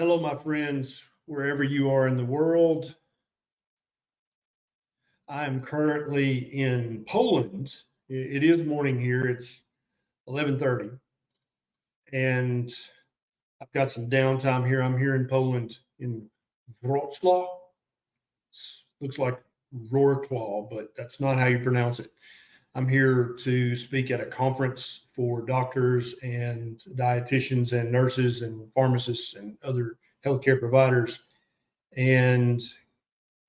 Hello, my friends, wherever you are in the world. I am currently in Poland. It is morning here. It's 11:30, and I've got some downtime here. I'm here in Poland in Wrocław. Looks like Wrocław, but that's not how you pronounce it. I'm here to speak at a conference for doctors and dietitians and nurses and pharmacists and other healthcare providers. And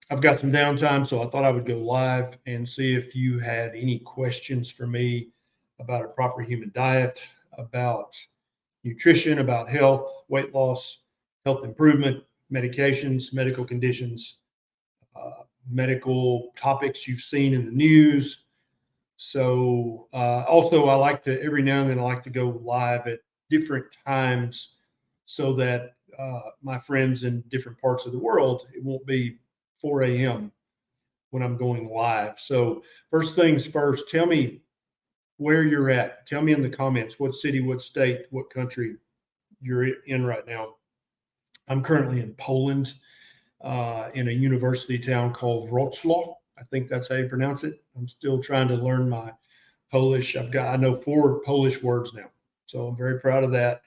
I've got some downtime, so I thought I would go live and see if you had any questions for me about a proper human diet, about nutrition, about health, weight loss, health improvement, medications, medical conditions, medical topics you've seen in the news. So also, I like to every now and then I like to go live at different times so that my friends in different parts of the world, it won't be 4 a.m. when I'm going live. So first things first, tell me where you're at. Tell me in the comments what city, what state, what country you're in right now. I'm currently in Poland, in a university town called Wrocław. I think that's how you pronounce it. I'm still trying to learn my Polish. I know 4 Polish words now, so I'm very proud of that.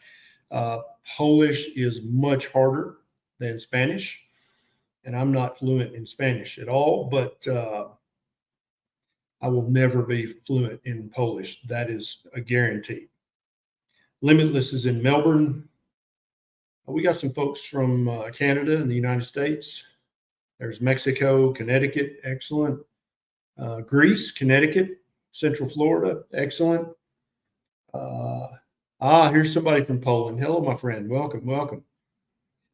Polish is much harder than Spanish, and I'm not fluent in Spanish at all, but I will never be fluent in Polish. That is a guarantee. Limitless is in Melbourne. We got some folks from Canada and the United States. There's Mexico, Connecticut, excellent. Greece, Connecticut, Central Florida, excellent. Here's somebody from Poland. Hello, my friend. Welcome, welcome.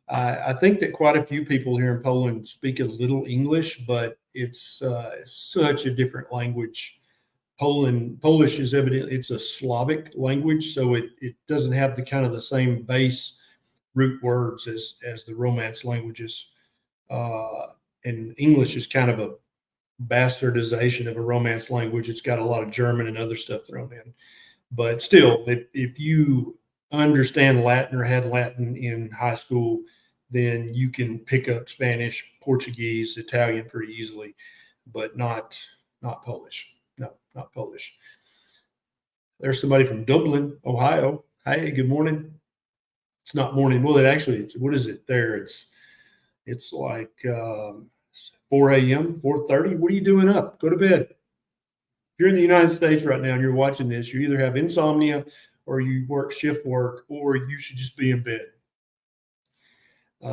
I think that quite a few people here in Poland speak a little English, but it's such a different language. Polish is evidently it's a Slavic language, so it doesn't have the kind of the same base root words as the Romance languages. And English is kind of a bastardization of a Romance language. It's got a lot of German and other stuff thrown in. But still, if you understand Latin or had Latin in high school, then you can pick up Spanish, Portuguese, Italian pretty easily, but not Polish. No, not Polish. There's somebody from Dublin, Ohio. Hey, good morning. It's not morning. Well, what is it there? It's like 4 a.m., 4:30. What are you doing up? Go to bed. If you're in the United States right now and you're watching this, you either have insomnia or you work shift work, or you should just be in bed.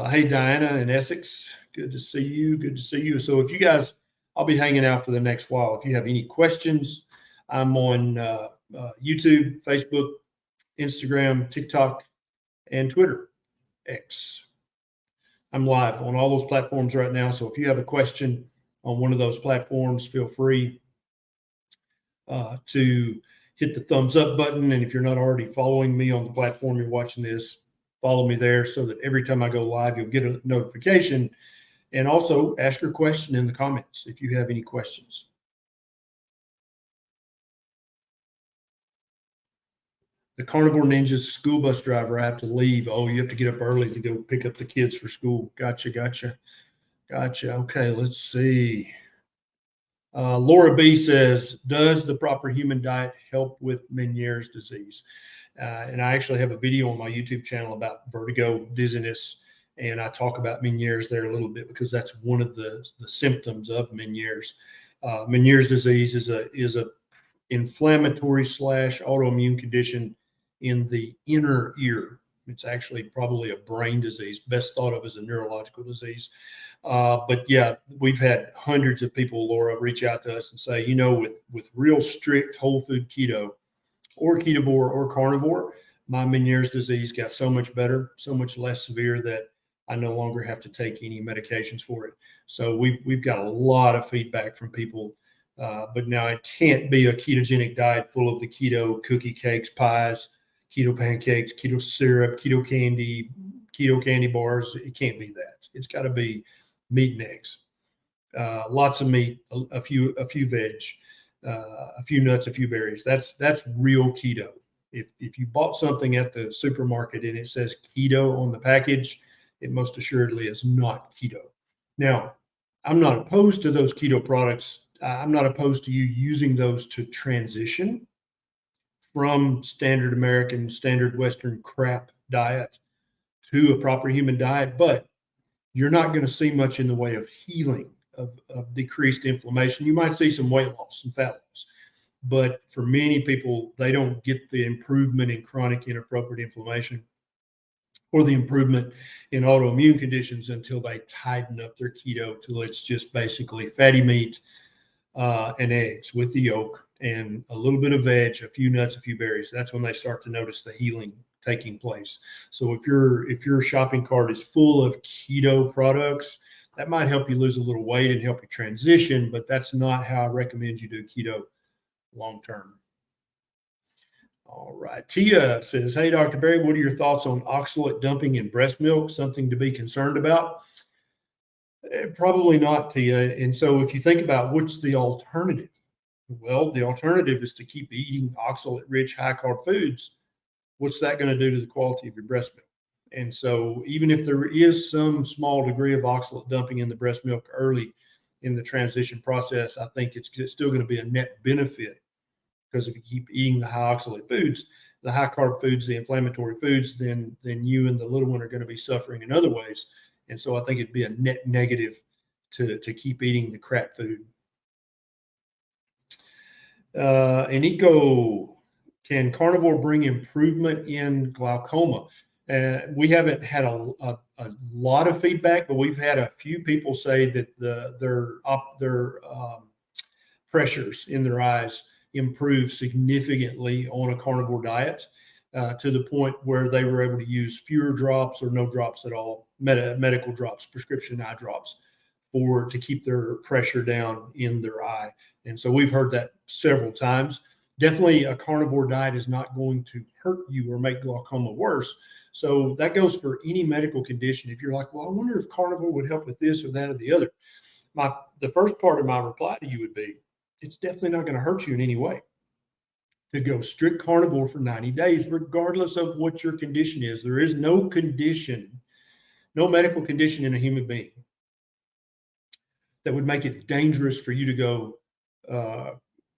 Hey, Diana in Essex. Good to see you. Good to see you. So if you guys, I'll be hanging out for the next while. If you have any questions, I'm on YouTube, Facebook, Instagram, TikTok, and Twitter, X. I'm live on all those platforms right now. So if you have a question on one of those platforms, feel free to hit the thumbs up button. And if you're not already following me on the platform you're watching this, follow me there so that every time I go live, you'll get a notification. And also ask your question in the comments if you have any questions. The Carnivore Ninjas school bus driver, I have to leave. Oh, you have to get up early to go pick up the kids for school. Gotcha. Okay, let's see. Laura B says, does the proper human diet help with Meniere's disease? And I actually have a video on my YouTube channel about vertigo, dizziness, and I talk about Meniere's there a little bit because that's one of the symptoms of Meniere's. Meniere's disease is a inflammatory / autoimmune condition in the inner ear. It's actually probably a brain disease, best thought of as a neurological disease. But yeah, we've had hundreds of people, Laura, reach out to us and say, with real strict whole food keto or Ketovore or Carnivore, my Meniere's disease got so much better, so much less severe that I no longer have to take any medications for it. So we've got a lot of feedback from people. But now it can't be a ketogenic diet full of the keto cookie cakes, pies, keto pancakes, keto syrup, keto candy bars. It can't be that. It's got to be meat and eggs, lots of meat, a few veg, a few nuts, a few berries. That's real keto. If you bought something at the supermarket and it says keto on the package, it most assuredly is not keto. Now, I'm not opposed to those keto products. I'm not opposed to you using those to transition from standard American, standard Western crap diet to a proper human diet, but you're not going to see much in the way of healing, of decreased inflammation. You might see some weight loss and fat loss, but for many people, they don't get the improvement in chronic inappropriate inflammation or the improvement in autoimmune conditions until they tighten up their keto till it's just basically fatty meat and eggs with the yolk and a little bit of veg, a few nuts, a few berries. That's when they start to notice the healing taking place. So if your shopping cart is full of keto products, that might help you lose a little weight and help you transition, but that's not how I recommend you do keto long term. All right. Tia says, hey, Dr. Berry, what are your thoughts on oxalate dumping in breast milk? Something to be concerned about? Probably not, Tia. And so if you think about what's the alternative, well, the alternative is to keep eating oxalate-rich, high-carb foods. What's that going to do to the quality of your breast milk? And so even if there is some small degree of oxalate dumping in the breast milk early in the transition process, I think it's still going to be a net benefit, because if you keep eating the high oxalate foods, the high carb foods, the inflammatory foods, then you and the little one are going to be suffering in other ways. And so I think it'd be a net negative to keep eating the crap food. And Eco, can carnivore bring improvement in glaucoma? We haven't had a lot of feedback, but we've had a few people say that their pressures in their eyes improve significantly on a carnivore diet, to the point where they were able to use fewer drops or no drops at all, medical drops, prescription eye drops, to keep their pressure down in their eye. And so we've heard that several times. Definitely a carnivore diet is not going to hurt you or make glaucoma worse. So that goes for any medical condition. If you're like, well, I wonder if carnivore would help with this or that or the other, the first part of my reply to you would be, it's definitely not going to hurt you in any way to go strict carnivore for 90 days, regardless of what your condition is. There is no condition, no medical condition in a human being that would make it dangerous for you to go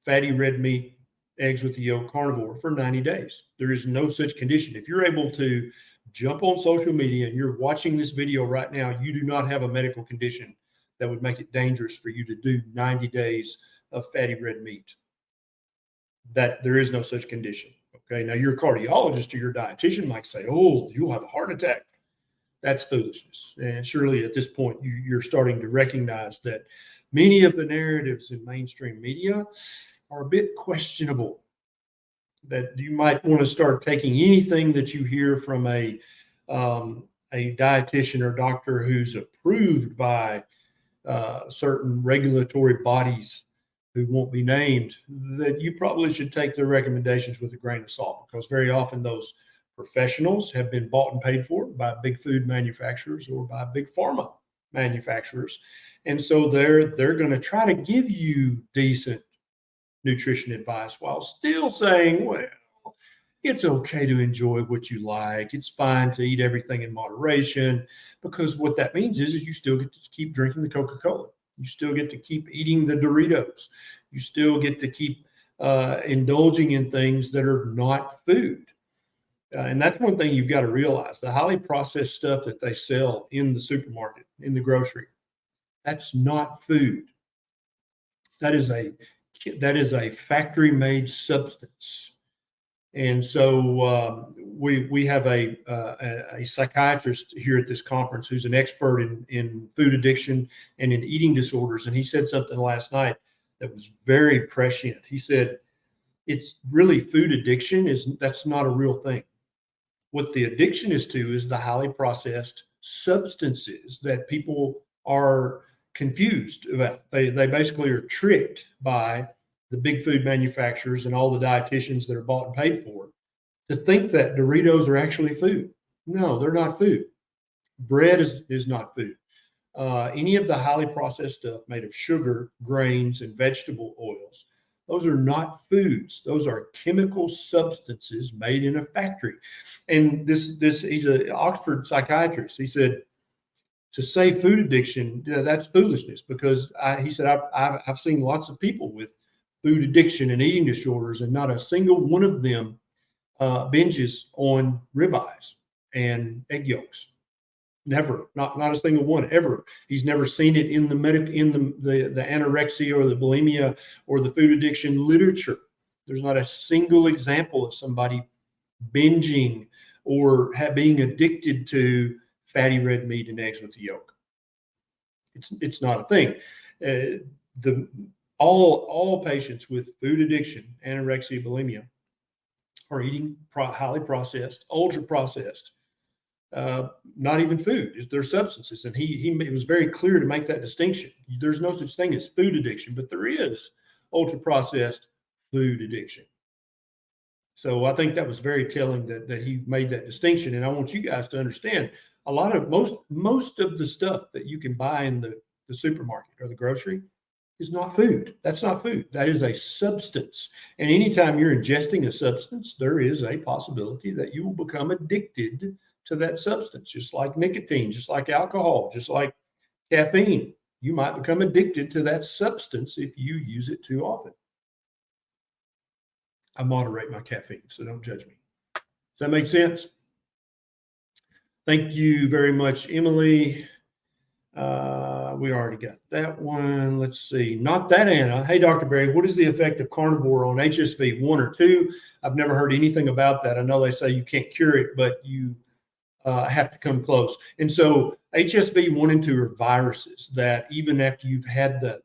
fatty red meat, eggs with the yolk carnivore for 90 days. There is no such condition. If you're able to jump on social media and you're watching this video right now, you do not have a medical condition that would make it dangerous for you to do 90 days of fatty red meat. That there is no such condition. Okay. Now your cardiologist or your dietitian might say, oh, you'll have a heart attack. That's foolishness. And surely at this point, you're starting to recognize that many of the narratives in mainstream media are a bit questionable, that you might want to start taking anything that you hear from a dietitian or doctor who's approved by certain regulatory bodies who won't be named, that you probably should take their recommendations with a grain of salt, because very often those professionals have been bought and paid for by big food manufacturers or by big pharma manufacturers. And so they're going to try to give you decent nutrition advice while still saying, well, it's okay to enjoy what you like. It's fine to eat everything in moderation, because what that means is you still get to keep drinking the Coca-Cola. You still get to keep eating the Doritos. You still get to keep indulging in things that are not food. And that's one thing you've got to realize. The highly processed stuff that they sell in the supermarket, in the grocery, that's not food. That is a factory-made substance. And so we have a psychiatrist here at this conference who's an expert in food addiction and in eating disorders. And he said something last night that was very prescient. He said, it's really food addiction that's not a real thing. What the addiction is to is the highly processed substances that people are confused about. They basically are tricked by the big food manufacturers and all the dietitians that are bought and paid for to think that Doritos are actually food. No, they're not food. Bread is not food. Any of the highly processed stuff made of sugar, grains, and vegetable oils, those are not foods. Those are chemical substances made in a factory. And this he's an Oxford psychiatrist. He said, to say food addiction, that's foolishness, because he said, I've seen lots of people with food addiction and eating disorders, and not a single one of them binges on ribeyes and egg yolks. Never, not a single one ever. He's never seen it in the the anorexia or the bulimia or the food addiction literature. There's not a single example of somebody binging or being addicted to fatty red meat and eggs with the yolk. It's not a thing. All patients with food addiction, anorexia, bulimia, are eating highly processed, ultra processed. Not even food, they're substances. And he was very clear to make that distinction. There's no such thing as food addiction, but there is ultra processed food addiction. So I think that was very telling that he made that distinction. And I want you guys to understand, most of the stuff that you can buy in the supermarket or the grocery is not food. That's not food. That is a substance. And anytime you're ingesting a substance, there is a possibility that you will become addicted to that substance, just like nicotine, just like alcohol, just like caffeine. You might become addicted to that substance if you use it too often. I moderate my caffeine, so don't judge me. Does that make sense? Thank you very much, Emily. We already got that one. Let's see. Not that Anna. Hey, Dr. Berry, what is the effect of carnivore on HSV 1 or 2? I've never heard anything about that. I know they say you can't cure it, but you have to come close. And so HSV 1 and 2 are viruses that even after you've had the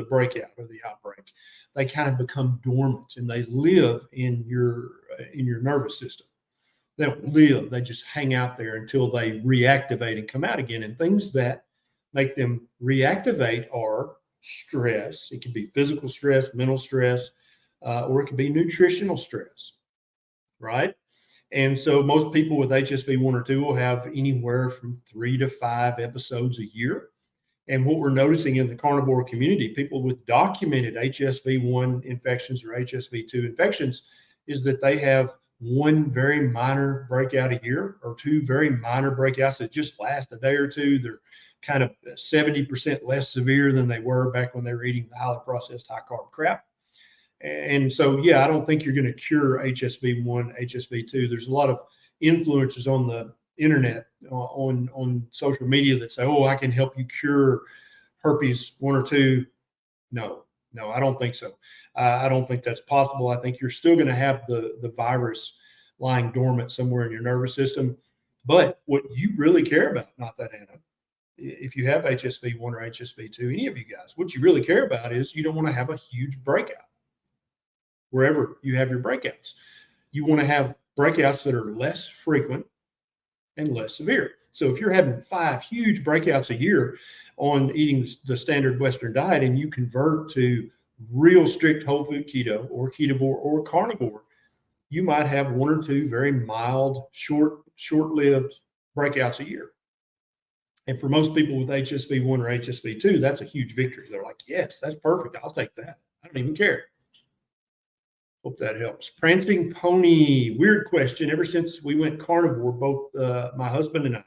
breakout or the outbreak, they kind of become dormant and they live in your nervous system. They don't live, they just hang out there until they reactivate and come out again. And things that make them reactivate are stress. It can be physical stress, mental stress, or it can be nutritional stress, right? And so most people with HSV 1 or 2 will have anywhere from 3 to 5 episodes a year. And what we're noticing in the carnivore community, people with documented HSV 1 infections or HSV 2 infections, is that they have one very minor breakout a year or two very minor breakouts that just last a day or two. They're kind of 70% less severe than they were back when they were eating the highly processed high carb crap. And so, yeah, I don't think you're going to cure HSV 1, HSV 2. There's a lot of influencers on the internet, on social media that say, oh, I can help you cure herpes 1 or 2. No, I don't think so. I don't think that's possible. I think you're still going to have the virus lying dormant somewhere in your nervous system. But what you really care about, not that Anna, if you have HSV 1 or HSV 2, any of you guys, what you really care about is you don't want to have a huge breakout wherever you have your breakouts. You want to have breakouts that are less frequent and less severe. So if you're having 5 huge breakouts a year on eating the standard Western diet and you convert to real strict whole food keto or ketovore or carnivore, you might have 1 or 2 very mild, short-lived breakouts a year. And for most people with HSV 1 or HSV 2, that's a huge victory. They're like, yes, that's perfect. I'll take that. I don't even care. Hope that helps. Prancing Pony, weird question. Ever since we went carnivore, both my husband and I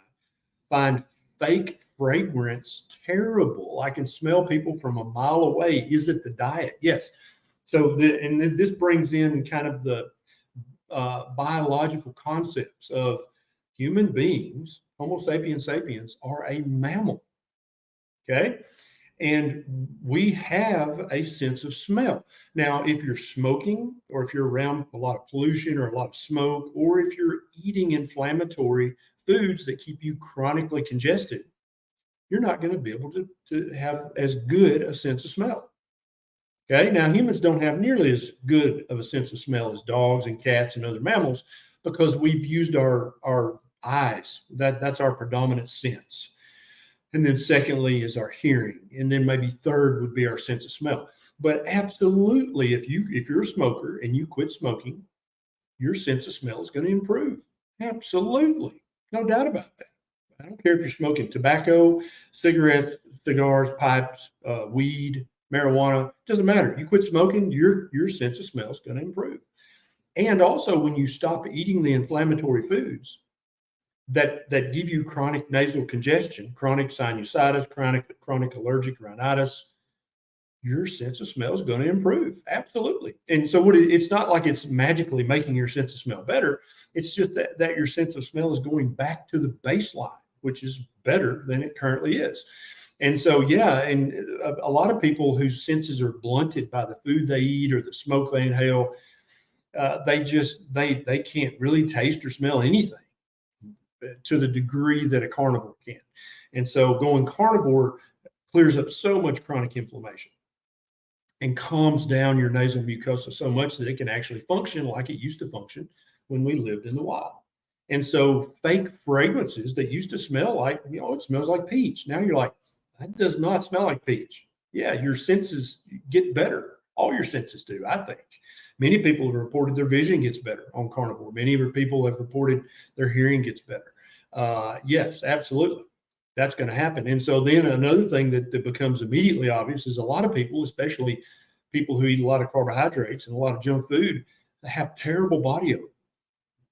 find fake fragrance terrible. I can smell people from a mile away. Is it the diet? Yes. So, this brings in kind of the biological concepts of human beings. Homo sapiens sapiens are a mammal. Okay. And we have a sense of smell. Now, if you're smoking or if you're around a lot of pollution or a lot of smoke, or if you're eating inflammatory foods that keep you chronically congested, you're not going to be able to have as good a sense of smell. Okay. Now, humans don't have nearly as good of a sense of smell as dogs and cats and other mammals because we've used our eyes. That's our predominant sense. And then secondly is our hearing. And then maybe third would be our sense of smell. But absolutely, if you're a smoker and you quit smoking, your sense of smell is going to improve. Absolutely. No doubt about that. I don't care if you're smoking tobacco, cigarettes, cigars, pipes, weed, marijuana. It doesn't matter. You quit smoking, your sense of smell is going to improve. And also when you stop eating the inflammatory foods, that give you chronic nasal congestion, chronic sinusitis, chronic allergic rhinitis, your sense of smell is going to improve. Absolutely. And so it's not like it's magically making your sense of smell better. It's just that your sense of smell is going back to the baseline, which is better than it currently is. And so, yeah, and a lot of people whose senses are blunted by the food they eat or the smoke they inhale, they can't really taste or smell anything to the degree that a carnivore can. And so going carnivore clears up so much chronic inflammation and calms down your nasal mucosa so much that it can actually function like it used to function when we lived in the wild. And so fake fragrances that used to smell like, it smells like peach. Now you're like, that does not smell like peach. Yeah, your senses get better. All your senses do, I think. Many people have reported their vision gets better on carnivore. Many people have reported their hearing gets better. Yes, absolutely. That's going to happen. And so then another thing that becomes immediately obvious is a lot of people, especially people who eat a lot of carbohydrates and a lot of junk food, they have terrible body odor.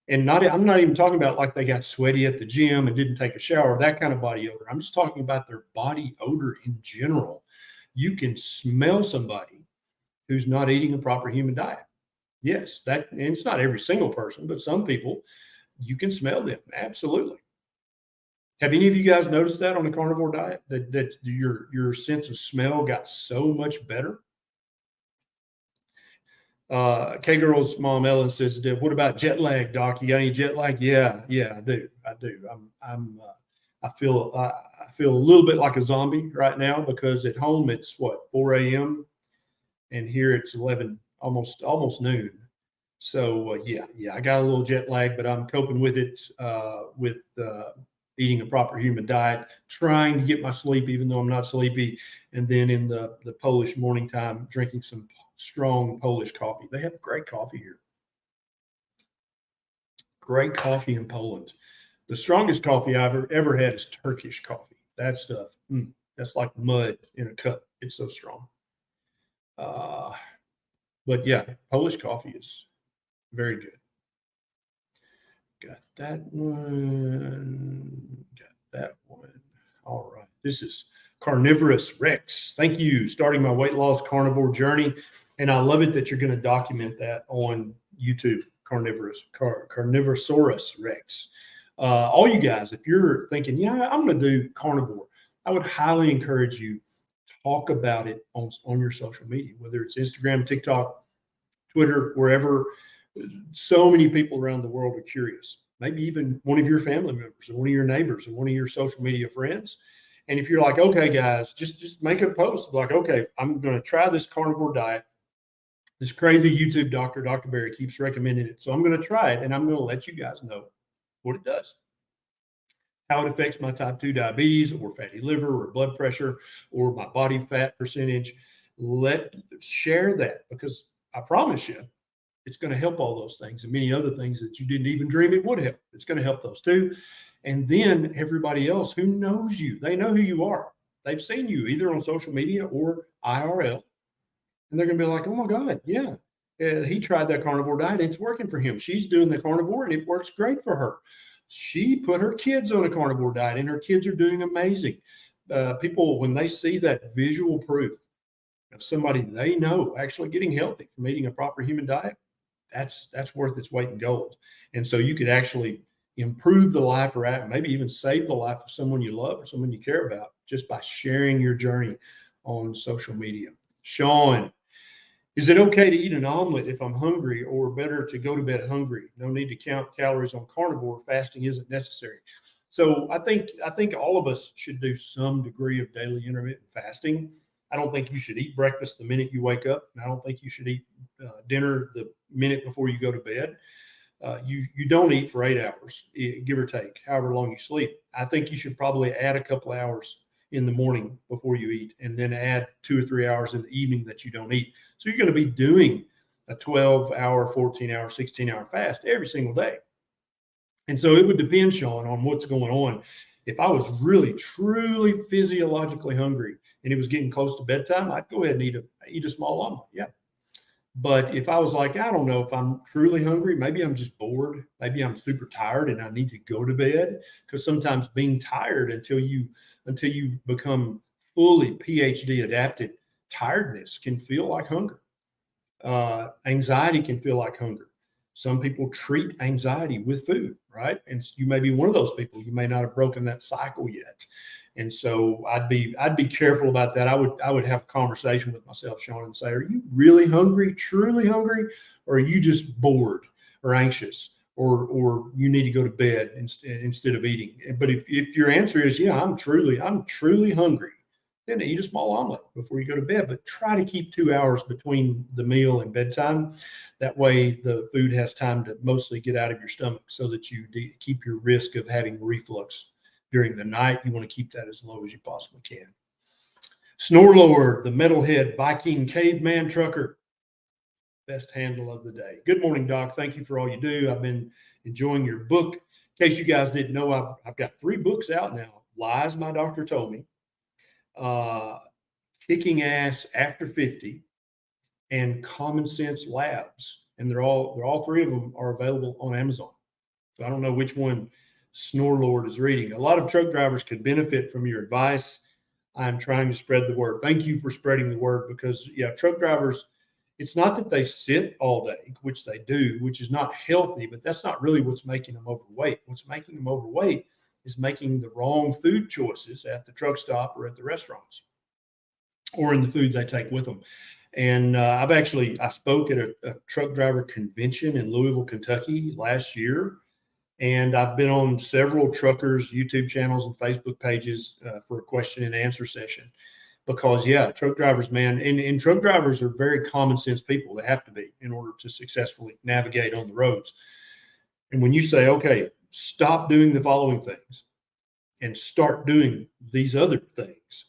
And I'm not even talking about like they got sweaty at the gym and didn't take a shower, that kind of body odor. I'm just talking about their body odor in general. You can smell somebody who's not eating a proper human diet. Yes, and it's not every single person, but some people, you can smell them. Absolutely. Have any of you guys noticed that on the carnivore diet, that your sense of smell got so much better? K-Girl's mom Ellen says, "What about jet lag, Doc? You got any jet lag?" Yeah, I do. I feel a little bit like a zombie right now because at home it's 4 a.m. and here it's 11, almost noon. So yeah, I got a little jet lag, but I'm coping with it with eating a proper human diet, trying to get my sleep even though I'm not sleepy, and then in the Polish morning time, drinking some strong Polish coffee. They have great coffee here. Great coffee in Poland. The strongest coffee I've ever had is Turkish coffee. That stuff, that's like mud in a cup. It's so strong. But yeah, Polish coffee is very good. Got that one. All right. This is Carnivorous Rex. Thank you. Starting my weight loss carnivore journey. And I love it that you're going to document that on YouTube. Carnivorosaurus Rex. All you guys, if you're thinking, yeah, I'm going to do carnivore, I would highly encourage you to talk about it on your social media, whether it's Instagram, TikTok, Twitter, wherever. So many people around the world are curious. Maybe even one of your family members or one of your neighbors or one of your social media friends. And if you're like, okay, guys, just make a post like, okay, I'm going to try this carnivore diet. This crazy YouTube doctor, Dr. Barry, keeps recommending it. So I'm going to try it and I'm going to let you guys know what it does, how it affects my type 2 diabetes or fatty liver or blood pressure or my body fat percentage. Share that because I promise you, it's going to help all those things and many other things that you didn't even dream it would help. It's going to help those too. And then everybody else who knows you, they know who you are. They've seen you either on social media or IRL. And they're going to be like, oh my God, yeah, he tried that carnivore diet. It's working for him. She's doing the carnivore and it works great for her. She put her kids on a carnivore diet and her kids are doing amazing. People, when they see that visual proof of somebody they know actually getting healthy from eating a proper human diet, that's worth its weight in gold. And so you could actually improve the life or maybe even save the life of someone you love or someone you care about just by sharing your journey on social media. Sean, is it okay to eat an omelet if I'm hungry or better to go to bed hungry? No need to count calories on carnivore. Fasting isn't necessary. So I think all of us should do some degree of daily intermittent fasting. I don't think you should eat breakfast the minute you wake up. And I don't think you should eat dinner the minute before you go to bed. You don't eat for 8 hours, give or take, however long you sleep. I think you should probably add a couple of hours in the morning before you eat, and then add 2 or 3 hours in the evening that you don't eat. So you're going to be doing a 12-hour, 14-hour, 16-hour fast every single day. And so it would depend, Sean, on what's going on. If I was really, truly physiologically hungry and it was getting close to bedtime, I'd go ahead and eat a small omelet. Yeah. But if I was like, I don't know if I'm truly hungry, maybe I'm just bored, maybe I'm super tired and I need to go to bed, because sometimes being tired until you become fully PhD adapted, tiredness can feel like hunger. Anxiety can feel like hunger. Some people treat anxiety with food, right? And you may be one of those people. You may not have broken that cycle yet. And so I'd be careful about that. I would have a conversation with myself, Sean, and say, are you really hungry, truly hungry, or are you just bored or anxious, or you need to go to bed instead of eating? But if your answer is, yeah, I'm truly hungry, then eat a small omelet before you go to bed. But try to keep 2 hours between the meal and bedtime. That way the food has time to mostly get out of your stomach, so that you keep your risk of having reflux during the night. You want to keep that as low as you possibly can. Snorelord, the metalhead Viking caveman trucker. Best handle of the day. Good morning, Doc. Thank you for all you do. I've been enjoying your book. In case you guys didn't know, I've got 3 books out now. Lies My Doctor Told Me, Kicking Ass After 50, and Common Sense Labs. And they're all 3 of them are available on Amazon. So I don't know which one Snorelord is reading. A lot of truck drivers could benefit from your advice. I'm trying to spread the word. Thank you for spreading the word, because truck drivers, it's not that they sit all day, which they do, which is not healthy, but that's not really what's making them overweight. What's making them overweight is making the wrong food choices at the truck stop or at the restaurants, or in the food they take with them. And I spoke at a truck driver convention in Louisville, Kentucky last year. And I've been on several truckers' YouTube channels and Facebook pages for a question and answer session, because truck drivers, man, and truck drivers are very common sense people. They have to be, in order to successfully navigate on the roads. And when you say, okay, stop doing the following things and start doing these other things,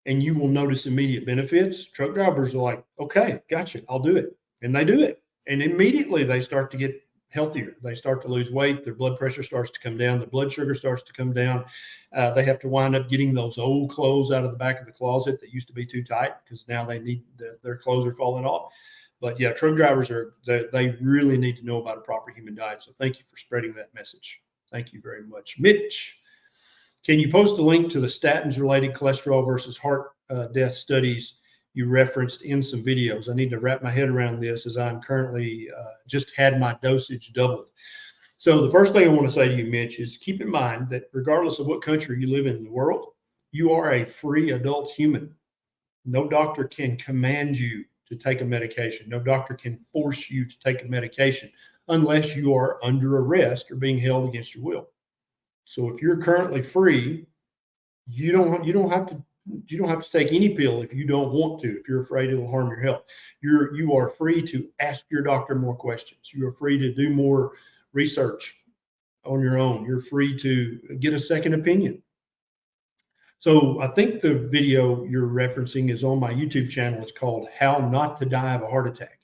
and you will notice immediate benefits, truck drivers are like, okay, gotcha, I'll do it. And they do it. And immediately they start to get healthier. They start to lose weight. Their blood pressure starts to come down. Their blood sugar starts to come down. They have to wind up getting those old clothes out of the back of the closet that used to be too tight, because now they need their clothes are falling off. But truck drivers they really need to know about a proper human diet. So thank you for spreading that message. Thank you very much. Mitch, can you post a link to the statins related cholesterol versus heart death studies you referenced in some videos? I need to wrap my head around this, as I'm currently just had my dosage doubled. So the first thing I want to say to you, Mitch, is keep in mind that regardless of what country you live in the world, you are a free adult human. No doctor can command you to take a medication. No doctor can force you to take a medication unless you are under arrest or being held against your will. So if you're currently free, you don't have to take any pill if you don't want to, if you're afraid it'll harm your health. You are free to ask your doctor more questions. You are free to do more research on your own. You're free to get a second opinion. So I think the video you're referencing is on my YouTube channel. It's called How Not to Die of a Heart Attack.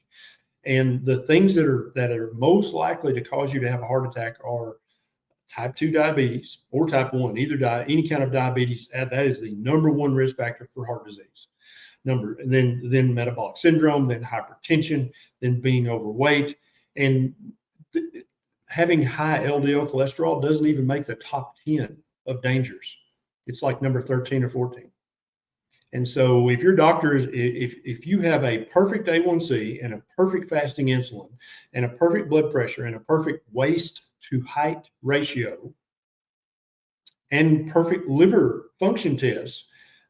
And the things that are most likely to cause you to have a heart attack are type 2 diabetes or type 1, any kind of diabetes. That is the number 1 risk factor for heart disease. Then metabolic syndrome, then hypertension, then being overweight. And having high LDL cholesterol doesn't even make the top 10 of dangers. It's like number 13 or 14. And so if your doctor if you have a perfect A1C and a perfect fasting insulin and a perfect blood pressure and a perfect waist to height ratio and perfect liver function tests,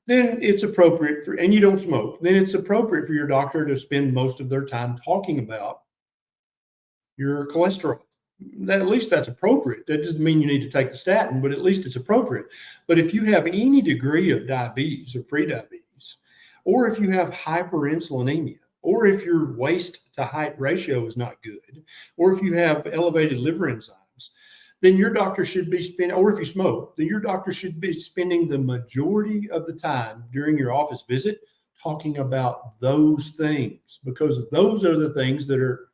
then it's appropriate and you don't smoke, then it's appropriate for your doctor to spend most of their time talking about your cholesterol. At least that's appropriate. That doesn't mean you need to take the statin, but at least it's appropriate. But if you have any degree of diabetes or prediabetes, or if you have hyperinsulinemia, or if your waist to height ratio is not good, or if you have elevated liver enzymes, then your doctor should be spending, or if you smoke, then your doctor should be spending the majority of the time during your office visit talking about those things, because those are the things that are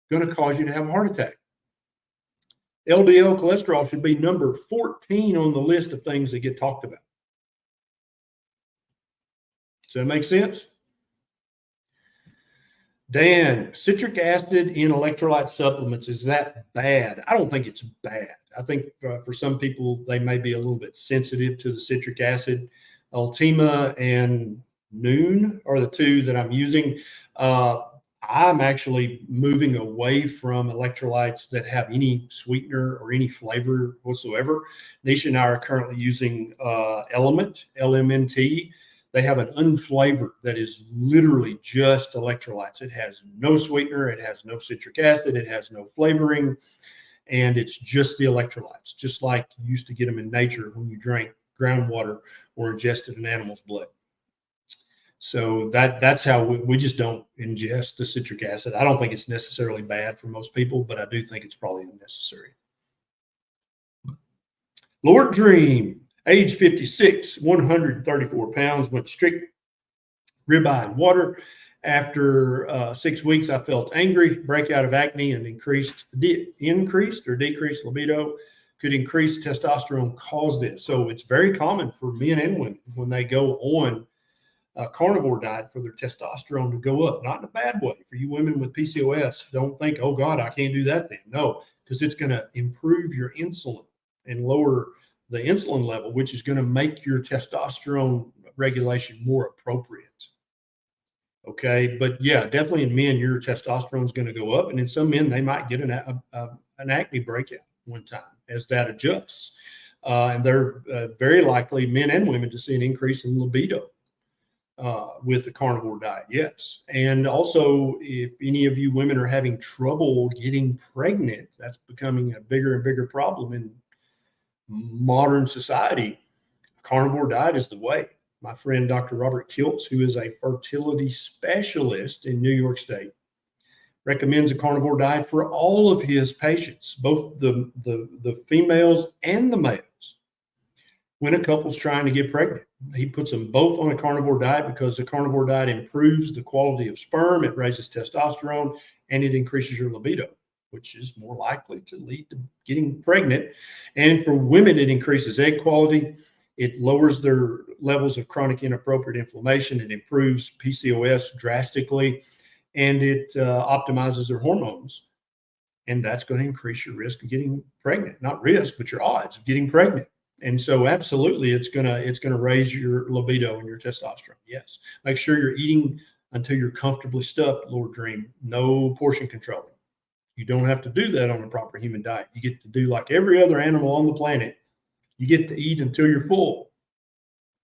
going to cause you to have a heart attack. LDL cholesterol should be number 14 on the list of things that get talked about. Does that make sense? Dan, citric acid in electrolyte supplements, is that bad? I don't think it's bad. I think for some people, they may be a little bit sensitive to the citric acid. Ultima and Noon are the two that I'm using. I'm actually moving away from electrolytes that have any sweetener or any flavor whatsoever. Nisha and I are currently using Element, LMNT. They have an unflavored that is literally just electrolytes. It has no sweetener. It has no citric acid. It has no flavoring. And it's just the electrolytes, just like you used to get them in nature when you drank groundwater or ingested an animal's blood. So that's how we just don't ingest the citric acid. I don't think it's necessarily bad for most people, but I do think it's probably unnecessary. Lord Dream, age 56, 134 pounds, went strict ribeye and water. After 6 weeks, I felt angry, breakout of acne, and increased or decreased libido. Could increased testosterone cause this? So it's very common for men and women when they go on a carnivore diet for their testosterone to go up, not in a bad way. For you women with PCOS, don't think, oh God, I can't do that then. No, because it's going to improve your insulin and lower the insulin level, which is going to make your testosterone regulation more appropriate. Okay, but yeah, definitely in men, your testosterone is going to go up, and in some men, they might get an acne breakout one time as that adjusts, and they're very likely, men and women, to see an increase in libido with the carnivore diet. Yes, and also if any of you women are having trouble getting pregnant, that's becoming a bigger and bigger problem in modern society. Carnivore diet is the way. My friend, Dr. Robert Kiltz, who is a fertility specialist in New York State, recommends a carnivore diet for all of his patients, both the females and the males. When a couple's trying to get pregnant, he puts them both on a carnivore diet because the carnivore diet improves the quality of sperm, it raises testosterone, and it increases your libido, which is more likely to lead to getting pregnant. And for women, it increases egg quality. It lowers their levels of chronic inappropriate inflammation. It improves PCOS drastically, and it optimizes their hormones. And that's going to increase your risk of getting pregnant. Not risk, but your odds of getting pregnant. And so absolutely, it's gonna raise your libido and your testosterone. Yes. Make sure you're eating until you're comfortably stuffed, Lord Dream. No portion controlling. You don't have to do that on a proper human diet. You get to do like every other animal on the planet. You get to eat until you're full.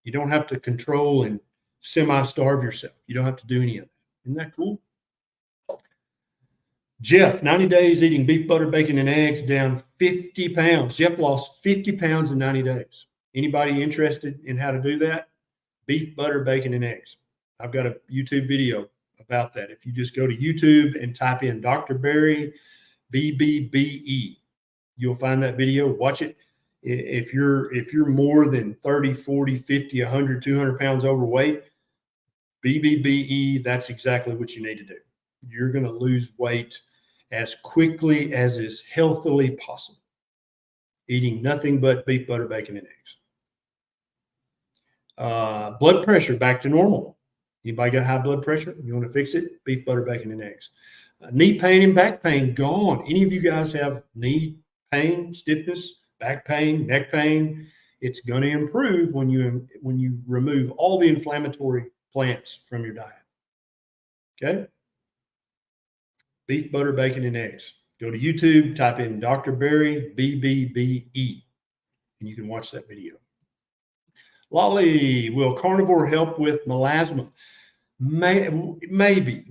You don't have to control and semi-starve yourself. You don't have to do any of that. Isn't that cool? Jeff, 90 days eating beef, butter, bacon, and eggs, down 50 pounds. Jeff lost 50 pounds in 90 days. Anybody interested in how to do that? Beef, butter, bacon, and eggs. I've got a YouTube video about that. If you just go to YouTube and type in Dr. Berry, BBBE, you'll find that video. Watch it. If you're more than 30, 40, 50, 100, 200 pounds overweight, BBBE, that's exactly what you need to do. You're going to lose weight as quickly as is healthily possible, eating nothing but beef, butter, bacon, and eggs. Blood pressure back to normal. Anybody got high blood pressure? You want to fix it? Beef, butter, bacon, and eggs. Knee pain and back pain gone. Any of you guys have knee pain, stiffness, back pain, neck pain? It's going to improve when you remove all the inflammatory plants from your diet. Okay? Beef, butter, bacon, and eggs. Go to YouTube, type in Dr. Berry, BBBE, and you can watch that video. Lolly, will carnivore help with melasma? Maybe.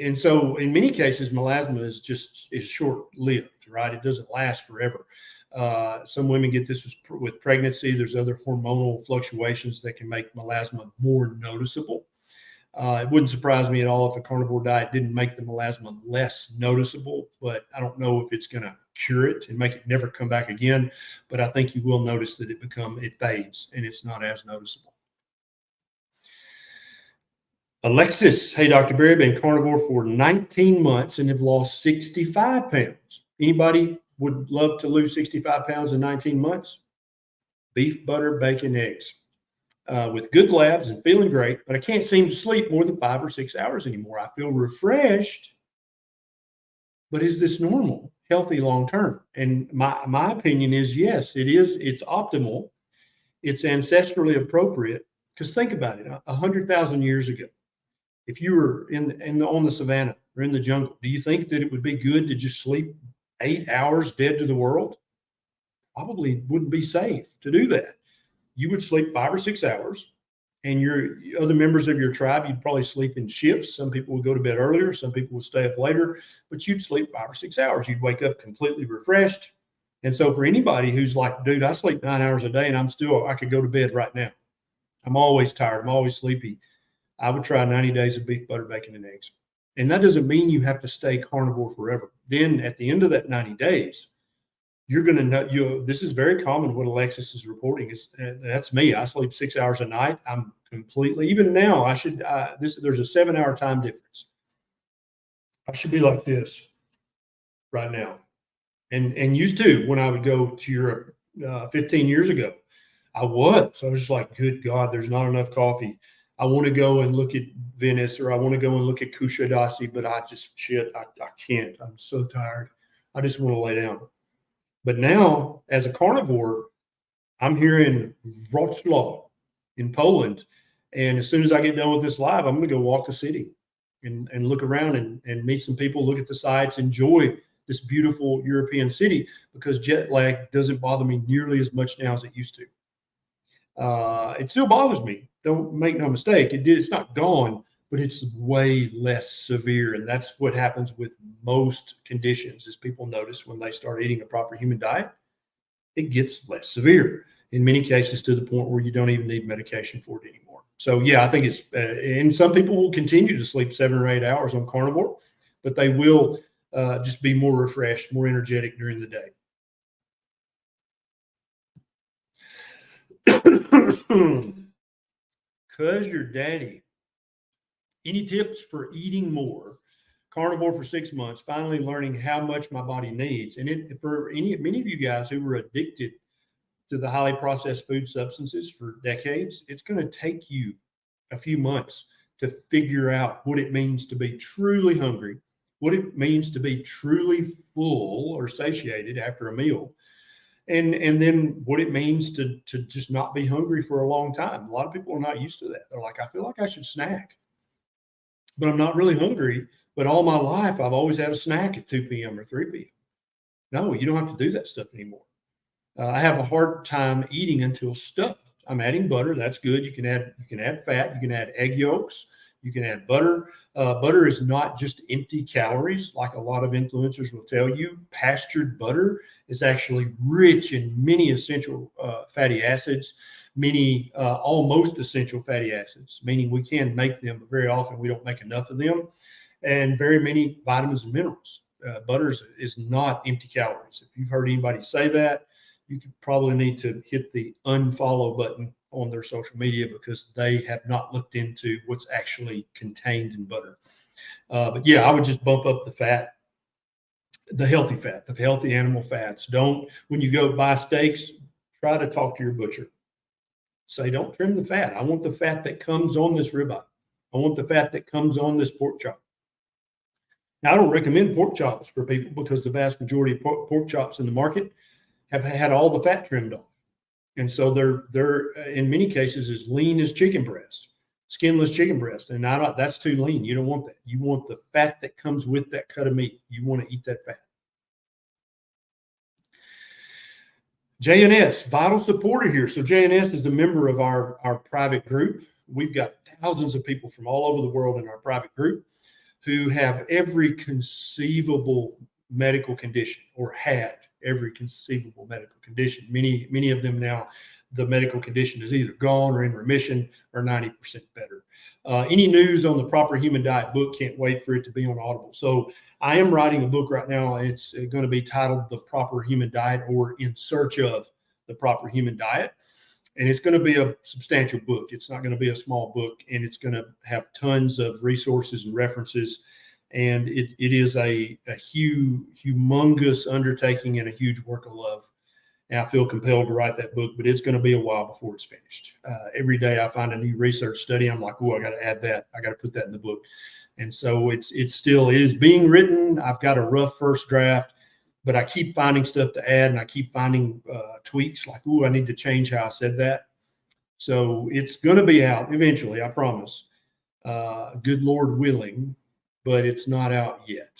And so in many cases, melasma is short-lived, right? It doesn't last forever. Some women get this with pregnancy. There's other hormonal fluctuations that can make melasma more noticeable. It wouldn't surprise me at all if a carnivore diet didn't make the melasma less noticeable, but I don't know if it's going to cure it and make it never come back again. But I think you will notice that it fades and it's not as noticeable. Alexis, hey, Dr. Berry, been carnivore for 19 months and have lost 65 pounds. Anybody would love to lose 65 pounds in 19 months? Beef, butter, bacon, eggs. with good labs and feeling great, but I can't seem to sleep more than 5 or 6 hours anymore. I feel refreshed, but is this normal, healthy long term? And my opinion is yes, it is. It's optimal. It's ancestrally appropriate. Because think about it, 100,000 years ago, if you were on the savannah or in the jungle, do you think that it would be good to just sleep 8 hours dead to the world? Probably wouldn't be safe to do that. You would sleep 5 or 6 hours, and your other members of your tribe, you'd probably sleep in shifts. Some people would go to bed earlier, some people would stay up later, but you'd sleep 5 or 6 hours. You'd wake up completely refreshed. And so for anybody who's like, dude, I sleep 9 hours a day and I could go to bed right now. I'm always tired. I'm always sleepy. I would try 90 days of beef, butter, bacon, and eggs. And that doesn't mean you have to stay carnivore forever. Then at the end of that 90 days, you're going to know, this is very common what Alexis is reporting. That's me. I sleep 6 hours a night. I'm completely, even now, there's a 7-hour time difference. I should be like this right now. And used to, when I would go to Europe 15 years ago, I was just like, good God, there's not enough coffee. I want to go and look at Venice, or I want to go and look at Kushadasi, but I can't. I'm so tired. I just want to lay down. But now, as a carnivore, I'm here in Wrocław in Poland. And as soon as I get done with this live, I'm going to go walk the city and look around and meet some people, look at the sights, enjoy this beautiful European city, because jet lag doesn't bother me nearly as much now as it used to. It still bothers me. Don't make no mistake. It's not gone, but it's way less severe. And that's what happens with most conditions, is people notice when they start eating a proper human diet, it gets less severe in many cases, to the point where you don't even need medication for it anymore. So yeah, I think it's, and some people will continue to sleep 7 or 8 hours on carnivore, but they will just be more refreshed, more energetic during the day. Cuz your daddy. Any tips for eating more? Carnivore for 6 months, finally learning how much my body needs. And for many of you guys who were addicted to the highly processed food substances for decades, it's going to take you a few months to figure out what it means to be truly hungry, what it means to be truly full or satiated after a meal, and then what it means to just not be hungry for a long time. A lot of people are not used to that. They're like, I feel like I should snack, but I'm not really hungry. But all my life, I've always had a snack at 2 p.m. or 3 p.m. No, you don't have to do that stuff anymore. I have a hard time eating until stuffed. I'm adding butter. That's good. You can add fat. You can add egg yolks. You can add butter. Butter is not just empty calories, like a lot of influencers will tell you. Pastured butter is actually rich in many essential fatty acids, many almost essential fatty acids, meaning we can make them, but very often we don't make enough of them, and very many vitamins and minerals. Butter is not empty calories. If you've heard anybody say that, you could probably need to hit the unfollow button on their social media, because they have not looked into what's actually contained in butter. But yeah, I would just bump up the fat, the healthy animal fats. When you go buy steaks, try to talk to your butcher. Say, don't trim the fat. I want the fat that comes on this ribeye. I want the fat that comes on this pork chop. Now, I don't recommend pork chops for people, because the vast majority of pork chops in the market have had all the fat trimmed off. And so they're in many cases as lean as chicken breast, skinless chicken breast. And that's too lean. You don't want that. You want the fat that comes with that cut of meat. You want to eat that fat. JNS, vital supporter here. So JNS is a member of our private group. We've got thousands of people from all over the world in our private group who have every conceivable medical condition, or had every conceivable medical condition. Many of them now, the medical condition is either gone or in remission or 90% better. Any news on the Proper Human Diet book, can't wait for it to be on Audible. So I am writing a book right now. It's going to be titled The Proper Human Diet, or In Search of the Proper Human Diet. And it's going to be a substantial book. It's not going to be a small book, and it's going to have tons of resources and references. And it is a humongous undertaking and a huge work of love. And I feel compelled to write that book, but it's going to be a while before it's finished. Every day I find a new research study. I'm like, oh, I got to add that. I got to put that in the book. And so it is being written. I've got a rough first draft, but I keep finding stuff to add, and I keep finding tweaks like, oh, I need to change how I said that. So it's going to be out eventually, I promise. Good Lord willing, but it's not out yet.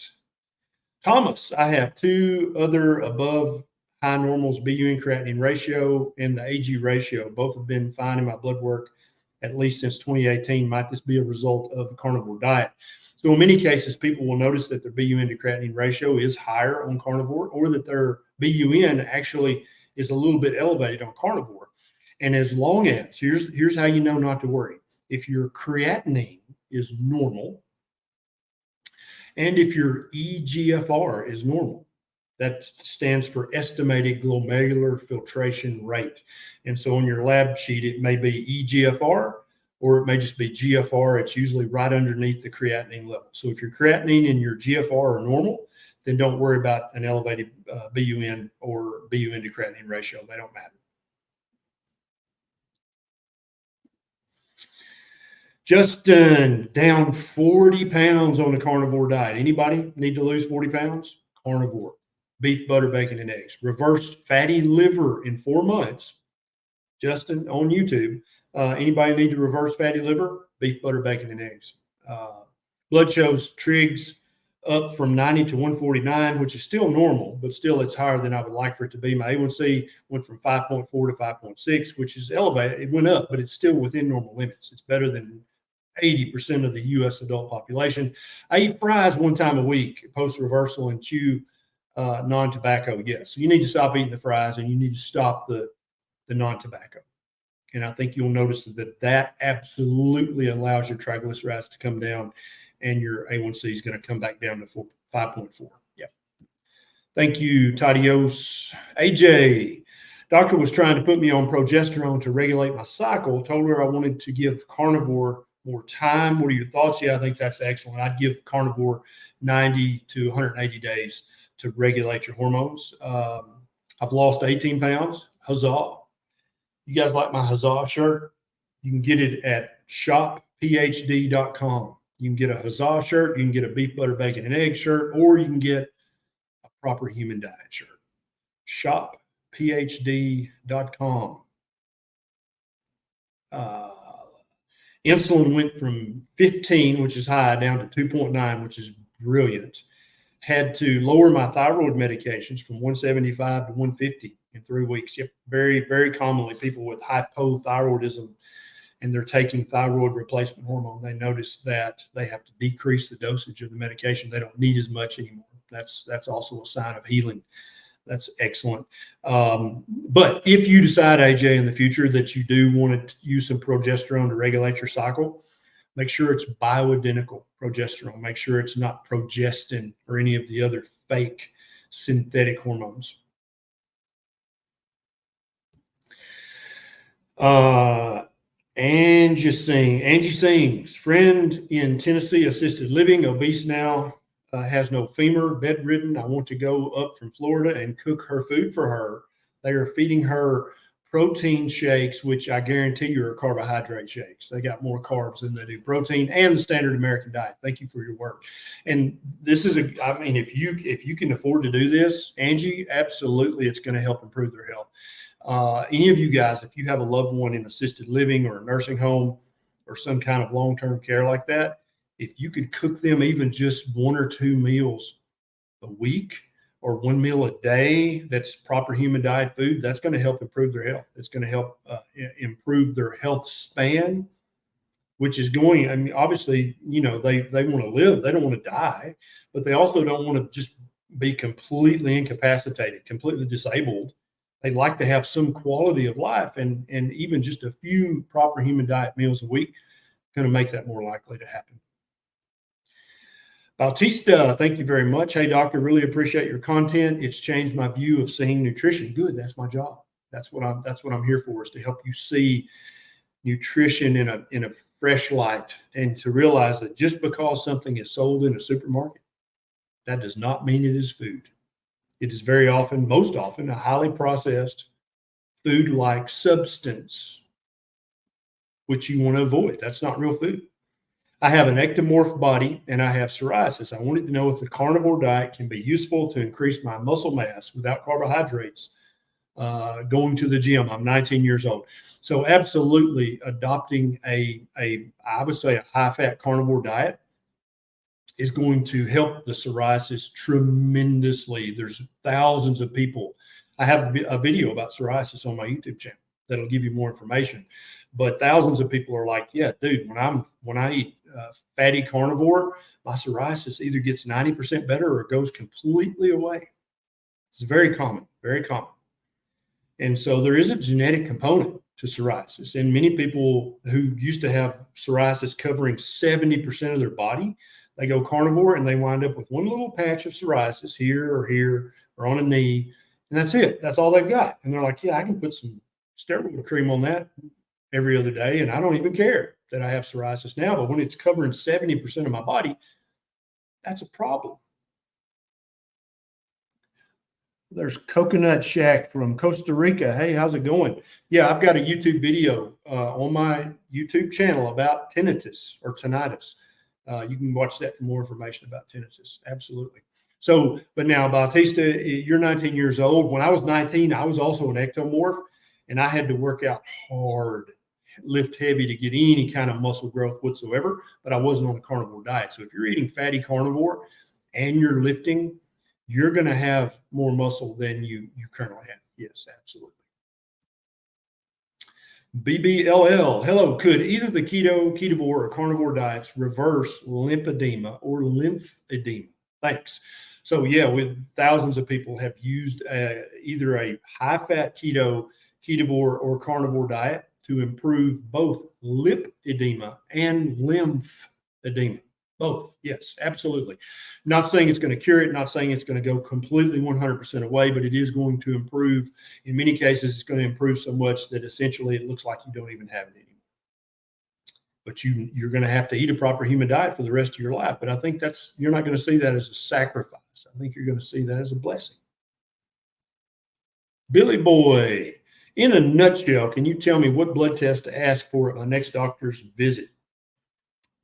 Thomas, I have 2 other above high normals, BUN creatinine ratio and the AG ratio. Both have been fine in my blood work at least since 2018. Might this be a result of the carnivore diet? So in many cases, people will notice that their BUN to creatinine ratio is higher on carnivore, or that their BUN actually is a little bit elevated on carnivore. And as long as, here's how you know not to worry. If your creatinine is normal, and if your eGFR is normal, that stands for estimated glomerular filtration rate. And so on your lab sheet, it may be eGFR, or it may just be GFR. It's usually right underneath the creatinine level. So if your creatinine and your GFR are normal, then don't worry about an elevated BUN or BUN to creatinine ratio. They don't matter. Justin, down 40 pounds on the carnivore diet. Anybody need to lose 40 pounds? Carnivore. Beef, butter, bacon, and eggs. Reversed fatty liver in 4 months. Justin, on YouTube. Anybody need to reverse fatty liver? Beef, butter, bacon, and eggs. Blood shows trigs up from 90 to 149, which is still normal, but still it's higher than I would like for it to be. My A1C went from 5.4 to 5.6, which is elevated. It went up, but it's still within normal limits. It's better than 80% of the U.S. adult population. I eat fries 1 time a week, post-reversal, and chew non-tobacco. Yes, so you need to stop eating the fries, and you need to stop the non-tobacco. And I think you'll notice that absolutely allows your triglycerides to come down, and your A1C is going to come back down to 5.4. Yeah. Thank you, Tadios. AJ, doctor was trying to put me on progesterone to regulate my cycle. Told her I wanted to give carnivore more time. What are your thoughts? Yeah, I think that's excellent. I'd give carnivore 90 to 180 days to regulate your hormones. I've lost 18 pounds. Huzzah. You guys like my Huzzah shirt? You can get it at shopphd.com. You can get a Huzzah shirt. You can get a beef, butter, bacon, and egg shirt, or you can get a proper human diet shirt. Shopphd.com. Insulin went from 15, which is high, down to 2.9, which is brilliant. Had to lower my thyroid medications from 175 to 150 in 3 weeks. Yep, very, very commonly people with hypothyroidism, and they're taking thyroid replacement hormone, they notice that they have to decrease the dosage of the medication. They don't need as much anymore. That's also a sign of healing. That's excellent. But if you decide, AJ, in the future that you do want to use some progesterone to regulate your cycle, make sure it's bioidentical progesterone. Make sure it's not progestin or any of the other fake synthetic hormones. Angie sings, friend in Tennessee, assisted living, obese now, has no femur, bedridden. I want to go up from Florida and cook her food for her. They are feeding her protein shakes, which I guarantee you are carbohydrate shakes. They got more carbs than they do protein, and the standard American diet. Thank you for your work. And this is if you can afford to do this, Angie, absolutely, it's going to help improve their health. Any of you guys, if you have a loved one in assisted living or a nursing home or some kind of long-term care like that, if you could cook them even just 1 or 2 meals a week or 1 meal a day, that's proper human diet food, that's going to help improve their health. It's going to help improve their health span, which is going, obviously, they want to live. They don't want to die, but they also don't want to just be completely incapacitated, completely disabled. They'd like to have some quality of life, and even just a few proper human diet meals a week going to make that more likely to happen. Bautista, thank you very much. Hey, doctor, really appreciate your content. It's changed my view of seeing nutrition. Good, that's my job. That's what I'm here for, is to help you see nutrition in a fresh light, and to realize that just because something is sold in a supermarket, that does not mean it is food. It is very often, most often, a highly processed food-like substance, which you want to avoid. That's not real food. I have an ectomorph body and I have psoriasis. I wanted to know if the carnivore diet can be useful to increase my muscle mass without carbohydrates. Going to the gym. I'm 19 years old. So absolutely adopting I would say a high-fat carnivore diet is going to help the psoriasis tremendously. There's thousands of people. I have a video about psoriasis on my YouTube channel that'll give you more information. But thousands of people are like, yeah, dude, when I eat fatty carnivore, my psoriasis either gets 90% better or it goes completely away. It's very common, very common. And so there is a genetic component to psoriasis. And many people who used to have psoriasis covering 70% of their body, they go carnivore and they wind up with one little patch of psoriasis here or on a knee. And that's it. That's all they've got. And they're like, yeah, I can put some steroid cream on that every other day. And I don't even care that I have psoriasis now. But when it's covering 70% of my body, that's a problem. There's Coconut Shack from Costa Rica. Hey, how's it going? Yeah, I've got a YouTube video on my YouTube channel about tinnitus or tinnitus. You can watch that for more information about tinnitus. Absolutely. So, but now, Bautista, you're 19 years old. When I was 19, I was also an ectomorph, and I had to work out hard, lift heavy to get any kind of muscle growth whatsoever, but I wasn't on a carnivore diet. So if you're eating fatty carnivore and you're lifting, you're going to have more muscle than you currently have. Yes, absolutely. BBLL, hello. Could either the keto, ketovore, or carnivore diets reverse lymphedema or lymphedema? Thanks. So yeah, with thousands of people have used either a high-fat keto, ketovore, or carnivore diet to improve both lipedema and lymphedema. Both, yes, absolutely. Not saying it's going to cure it, not saying it's going to go completely 100% away, but it is going to improve. In many cases, it's going to improve so much that essentially it looks like you don't even have it anymore. But you're going to have to eat a proper human diet for the rest of your life. But I think you're not going to see that as a sacrifice. I think you're going to see that as a blessing. Billy Boy, in a nutshell, can you tell me what blood test to ask for at my next doctor's visit?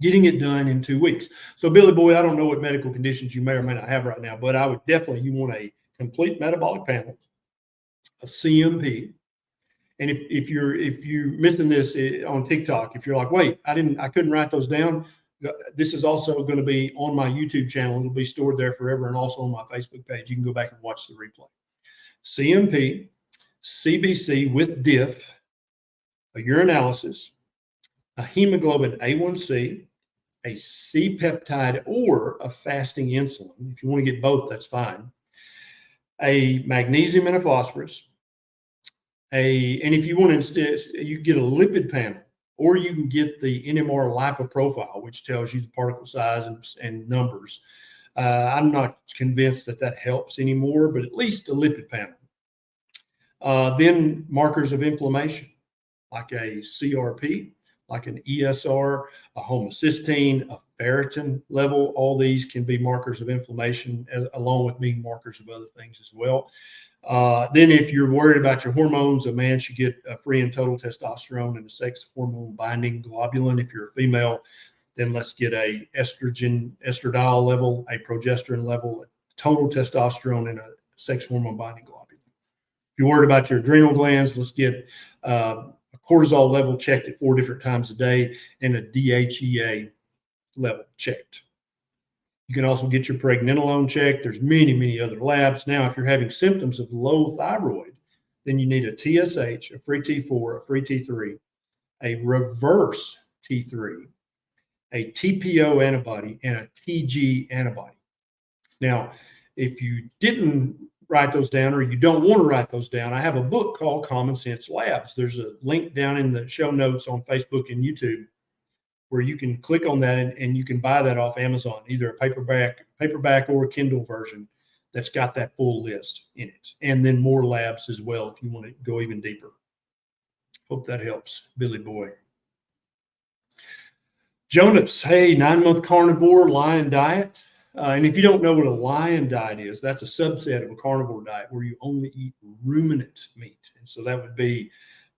Getting it done in 2 weeks. So Billy Boy, I don't know what medical conditions you may or may not have right now, but I would definitely, you want a complete metabolic panel, a CMP. And if you're missing this on TikTok, if you're like, wait, I couldn't write those down. This is also going to be on my YouTube channel. It'll be stored there forever, and also on my Facebook page. You can go back and watch the replay. CMP, CBC with diff, a urinalysis, a hemoglobin A1C, a C-peptide, or a fasting insulin. If you want to get both, that's fine. A magnesium and a phosphorus. And if you want to instead, you get a lipid panel, or you can get the NMR lipoprofile, which tells you the particle size and numbers. I'm not convinced that helps anymore, but at least a lipid panel. Then markers of inflammation, like a CRP, like an ESR, a homocysteine, a ferritin level. All these can be markers of inflammation, along with being markers of other things as well. Then if you're worried about your hormones, a man should get a free and total testosterone and a sex hormone binding globulin. If you're a female, then let's get a estradiol level, a progesterone level, a total testosterone, and a sex hormone binding globulin. If you're worried about your adrenal glands, let's get a cortisol level checked at 4 different times a day and a DHEA level checked. You can also get your pregnenolone checked. There's many, many other labs. Now, if you're having symptoms of low thyroid, then you need a TSH, a free T4, a free T3, a reverse T3, a TPO antibody, and a TG antibody. Now, if you didn't write those down, or you don't want to write those down, I have a book called Common Sense Labs. There's a link down in the show notes on Facebook and YouTube where you can click on that and you can buy that off Amazon, either a paperback or a Kindle version that's got that full list in it. And then more labs as well if you want to go even deeper. Hope that helps, Billy Boy. Jonas, hey, 9-month carnivore lion diet. And if you don't know what a lion diet is, that's a subset of a carnivore diet where you only eat ruminant meat. And so that would be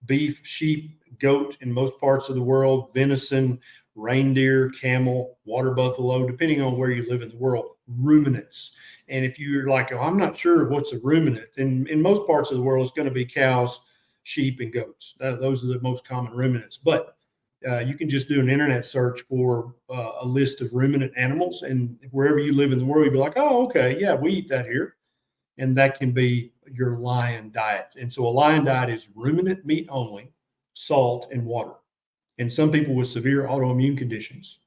beef, sheep, goat in most parts of the world, venison, reindeer, camel, water buffalo, depending on where you live in the world, ruminants. And if you're like, oh, I'm not sure what's a ruminant, then in most parts of the world, it's going to be cows, sheep, and goats. Those are the most common ruminants. But you can just do an internet search for a list of ruminant animals, and wherever you live in the world, you'll be like, oh, okay, yeah, we eat that here. And that can be your lion diet. And so a lion diet is ruminant meat only, salt, and water. And some people with severe autoimmune conditions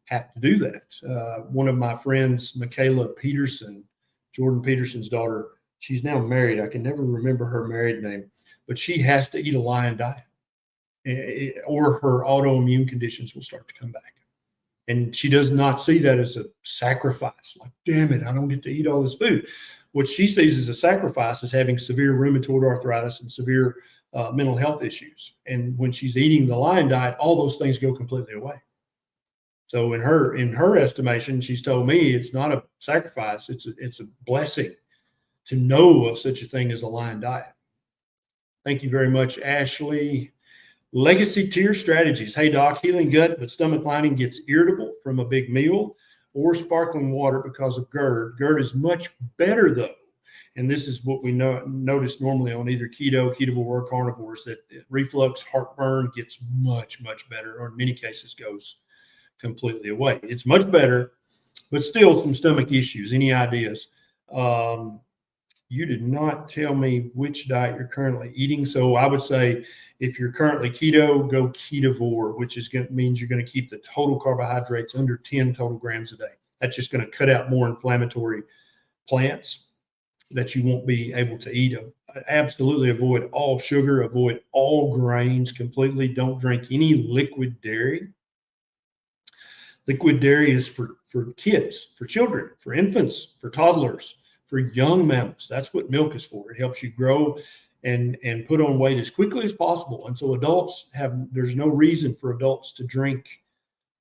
have to do that. One of my friends, Michaela Peterson, Jordan Peterson's daughter, she's now married. I can never remember her married name, but she has to eat a lion diet, or her autoimmune conditions will start to come back. And she does not see that as a sacrifice. Like, damn it, I don't get to eat all this food. What she sees as a sacrifice is having severe rheumatoid arthritis and severe mental health issues. And when she's eating the lion diet, all those things go completely away. So in her estimation, she's told me it's not a sacrifice. It's a blessing to know of such a thing as a lion diet. Thank you very much, Ashley. Legacy tier strategies. Hey, doc, healing gut, but stomach lining gets irritable from a big meal or sparkling water because of GERD. GERD is much better, though. And this is what we notice normally on either keto, ketovore, or carnivores, that reflux, heartburn gets much, much better, or in many cases goes completely away. It's much better, but still some stomach issues. Any ideas? You did not tell me which diet you're currently eating. So I would say if you're currently keto, go Ketovore, which means you're going to keep the total carbohydrates under 10 total grams a day. That's just going to cut out more inflammatory plants that you won't be able to eat. Absolutely avoid all sugar, avoid all grains completely. Don't drink any liquid dairy. Liquid dairy is for kids, for children, for infants, for toddlers, for young mammals. That's what milk is for. It helps you grow and put on weight as quickly as possible. And so there's no reason for adults to drink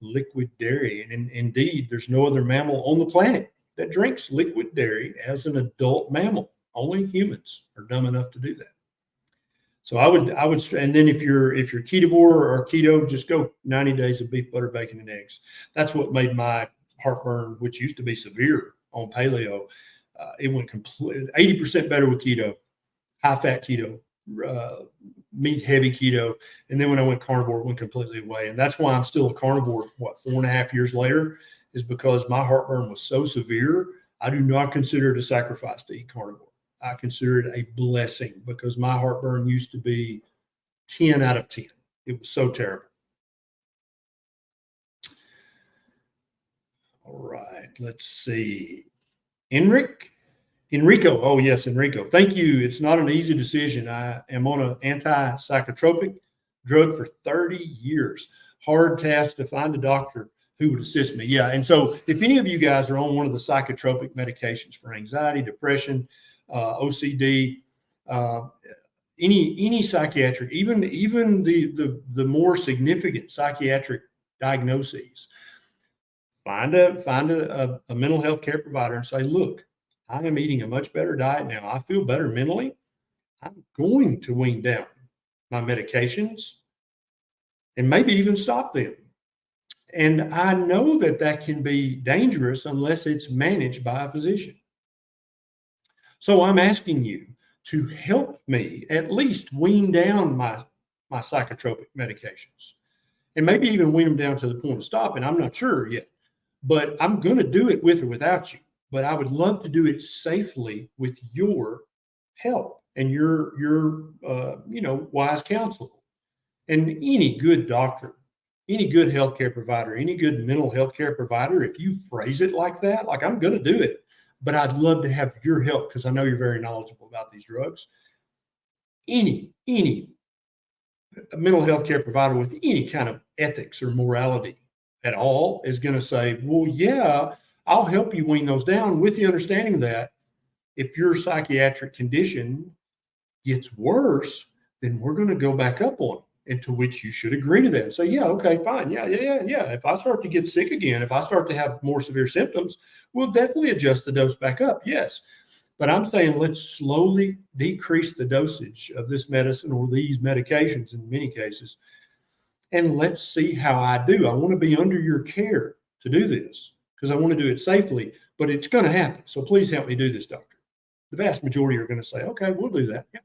liquid dairy. And indeed, there's no other mammal on the planet that drinks liquid dairy as an adult mammal. Only humans are dumb enough to do that. So I would, and then if you're ketovore or keto, just go 90 days of beef, butter, bacon, and eggs. That's what made my heartburn, which used to be severe on paleo, it went completely 80% better with keto, high fat keto, meat heavy keto. And then when I went carnivore, it went completely away. And that's why I'm still a carnivore, 4.5 years later, is because my heartburn was so severe. I do not consider it a sacrifice to eat carnivore. I consider it a blessing because my heartburn used to be 10 out of 10. It was so terrible. All right, let's see. Enrico. Oh, yes, Enrico. Thank you. It's not an easy decision. I am on an anti-psychotropic drug for 30 years. Hard task to find a doctor who would assist me. Yeah, and so if any of you guys are on one of the psychotropic medications for anxiety, depression, OCD, any psychiatric, even the more significant psychiatric diagnoses, find a mental health care provider and say, look, I am eating a much better diet now. I feel better mentally. I'm going to wean down my medications and maybe even stop them. And I know that can be dangerous unless it's managed by a physician. So I'm asking you to help me at least wean down my psychotropic medications and maybe even wean them down to the point of stopping. I'm not sure yet, but I'm going to do it with or without you. But I would love to do it safely with your help and your wise counsel. And any good doctor, any good healthcare provider, any good mental health care provider, if you phrase it like that, like I'm going to do it, but I'd love to have your help because I know you're very knowledgeable about these drugs. Any mental health care provider with any kind of ethics or morality at all is going to say, well, yeah, I'll help you wean those down with the understanding that if your psychiatric condition gets worse, then we're going to go back up on it. and to which you should agree to that and say, yeah, okay, fine. Yeah. If I start to get sick again, if I start to have more severe symptoms, we'll definitely adjust the dose back up. Yes. But I'm saying let's slowly decrease the dosage of this medicine or these medications in many cases. And let's see how I do. I want to be under your care to do this because I want to do it safely, but it's going to happen. So please help me do this, doctor. The vast majority are going to say, okay, we'll do that. Yeah.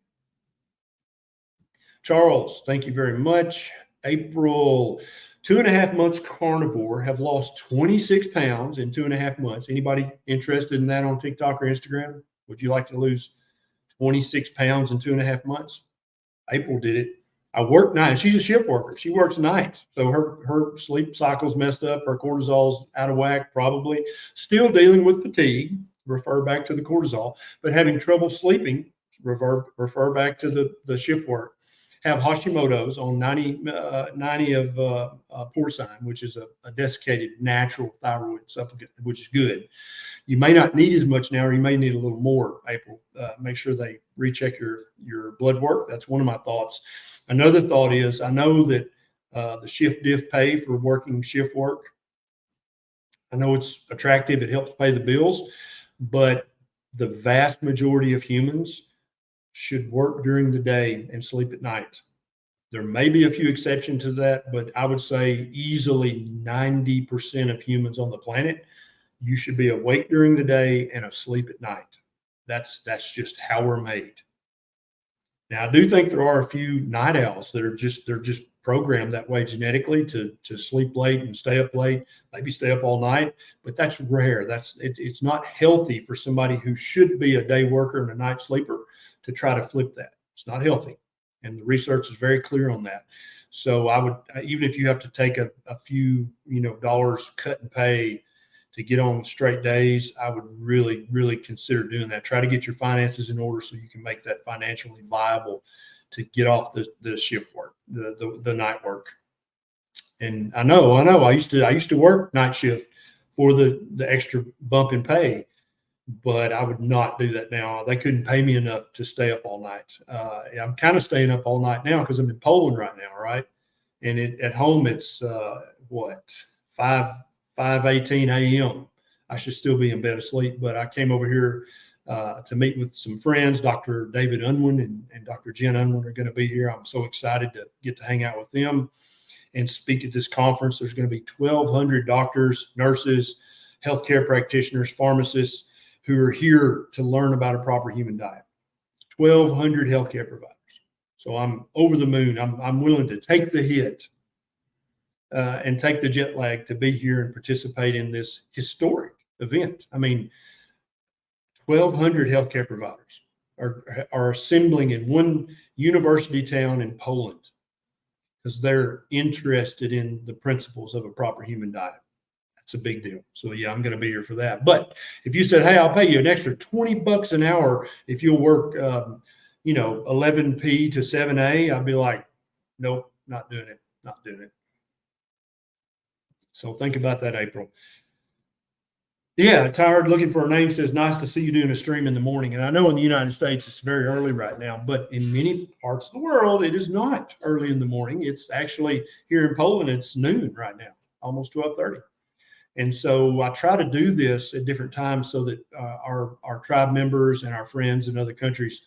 Charles, thank you very much. April, 2.5 months carnivore, have lost 26 pounds in 2.5 months. Anybody interested in that on TikTok or Instagram? Would you like to lose 26 pounds in 2.5 months? April did it. I work nights. She's a shift worker. She works nights. So her sleep cycle's messed up. Her cortisol's out of whack, probably. Still dealing with fatigue. Refer back to the cortisol. But having trouble sleeping, refer back to the shift work. Have Hashimoto's on 90 of porcine, which is a desiccated natural thyroid supplement, which is good. You may not need as much now, or you may need a little more, April. Make sure they recheck your blood work. That's one of my thoughts. Another thought is, I know that the shift diff pay for working shift work, I know it's attractive. It helps pay the bills, but the vast majority of humans should work during the day and sleep at night. There may be a few exceptions to that, but I would say easily 90% of humans on the planet, you should be awake during the day and asleep at night. That's just how we're made. Now, I do think there are a few night owls that are just programmed that way genetically to sleep late and stay up late, maybe stay up all night, but that's rare. It's not healthy for somebody who should be a day worker and a night sleeper to try to flip that. It's not healthy. And the research is very clear on that. So I would, even if you have to take a few, dollars cut and pay to get on straight days, I would really, really consider doing that. Try to get your finances in order so you can make that financially viable to get off the shift work, the night work. And I know, I used to work night shift for the extra bump in pay, but I would not do that now. They couldn't pay me enough to stay up all night. I'm kind of staying up all night now because I'm in Poland right now, right? And at home it's 5:18 a.m. I should still be in bed asleep, but I came over here to meet with some friends. Dr. David Unwin and Dr. Jen Unwin are going to be here. I'm so excited to get to hang out with them and speak at this conference. There's going to be 1,200 doctors, nurses, healthcare practitioners, pharmacists who are here to learn about a proper human diet. 1,200 healthcare providers. So I'm over the moon. I'm willing to take the hit and take the jet lag to be here and participate in this historic event. I mean, 1,200 healthcare providers are assembling in one university town in Poland because they're interested in the principles of a proper human diet. That's a big deal. So yeah, I'm going to be here for that. But if you said, hey, I'll pay you an extra $20 an hour if you'll work, 11 p to 7 a, I'd be like, nope, not doing it. So think about that, April. Yeah, tired looking for a name says, nice to see you doing a stream in the morning. And I know in the United States, it's very early right now, but in many parts of the world, it is not early in the morning. It's actually here in Poland, it's noon right now, almost 12:30. And so I try to do this at different times so that our tribe members and our friends in other countries